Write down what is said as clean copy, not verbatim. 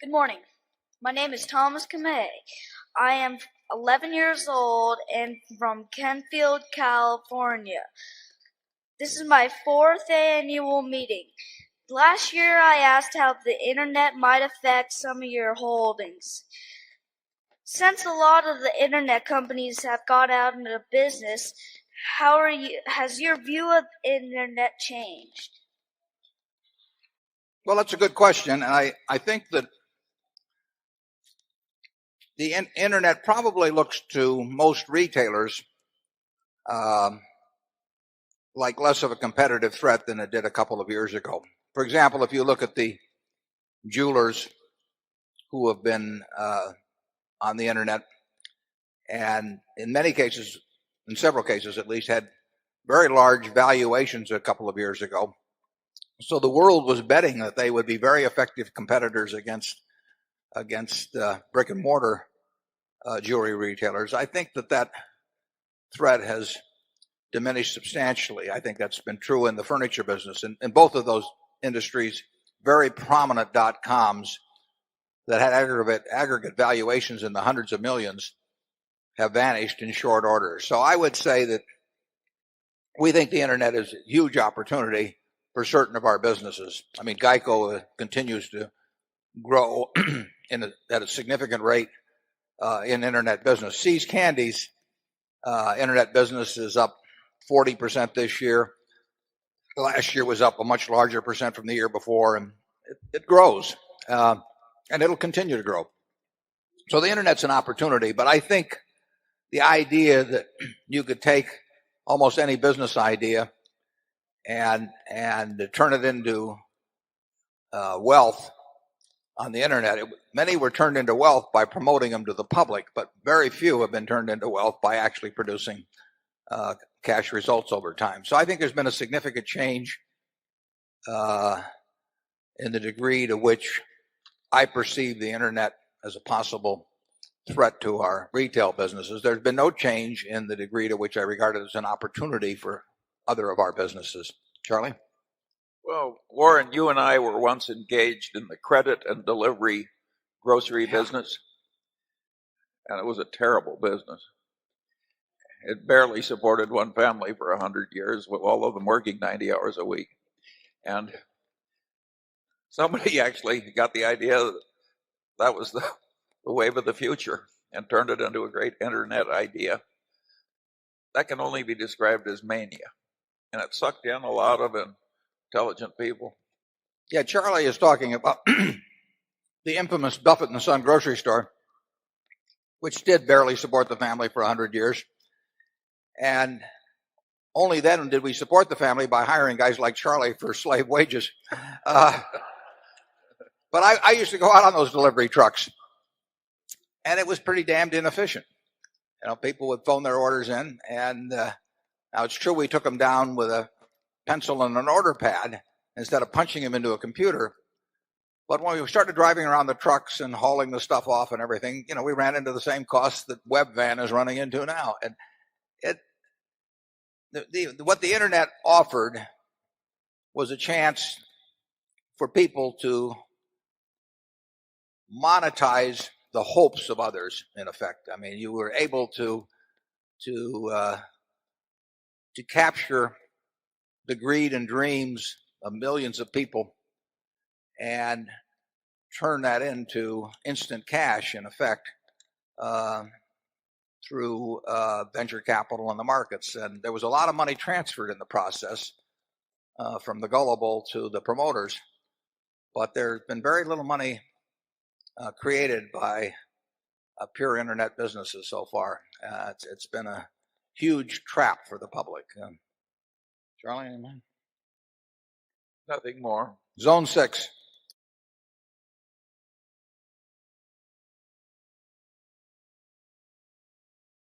Good morning. My name is Thomas Kamei. I am 11 years old and from Kentfield, California. This is my 4th annual meeting. Last year I asked how the internet might affect some of your holdings. Since a lot of the internet companies have gone out into business, has your view of internet changed? Well, that's a good question, and I think that the internet probably looks to most retailers like less of a competitive threat than it did a couple of years ago. For example, if you look at the jewelers who have been on the internet, and in many cases, in several cases at least, had very large valuations a couple of years ago. So the world was betting that they would be very effective competitors against brick and mortar jewelry retailers. I think that threat has diminished substantially. I think that's been true in the furniture business. In both of those industries, very prominent .coms that had aggregate valuations in the hundreds of millions have vanished in short order. So I would say that we think the internet is a huge opportunity for certain of our businesses. I mean, Geico continues to grow at a significant rate in internet business. See's Candies internet business is up 40% this year. Last year was up a much larger percent from the year before, and it grows, and it'll continue to grow. So the internet's an opportunity, but I think the idea that you could take almost any business idea and turn it into wealth on the internet. Many were turned into wealth by promoting them to the public, but very few have been turned into wealth by actually producing cash results over time. So I think there's been a significant change in the degree to which I perceive the internet as a possible threat to our retail businesses. There's been no change in the degree to which I regard it as an opportunity for other of our businesses. Charlie? Well, Warren, you and I were once engaged in the credit and delivery grocery business, and it was a terrible business. It barely supported one family for 100 years, with all of them working 90 hours a week. And somebody actually got the idea that that was the wave of the future and turned it into a great internet idea. That can only be described as mania. And it sucked in a lot of intelligent people. Yeah, Charlie is talking about the infamous Buffett and Son grocery store, which did barely support the family for 100 years. And only then did we support the family by hiring guys like Charlie for slave wages. But I used to go out on those delivery trucks, and it was pretty damned inefficient. You know, people would phone their orders in, and now it's true we took them down with a pencil and an order pad instead of punching them into a computer. But when we started driving around the trucks and hauling the stuff off and everything, you know, we ran into the same costs that Webvan is running into now. And what the internet offered was a chance for people to monetize the hopes of others, in effect. I mean, you were able to capture the greed and dreams of millions of people and turn that into instant cash, in effect, through venture capital in the markets. And there was a lot of money transferred in the process from the gullible to the promoters, but there's been very little money created by pure internet businesses so far. It's been a huge trap for the public. Charlie, anything? Nothing more. Zone 6.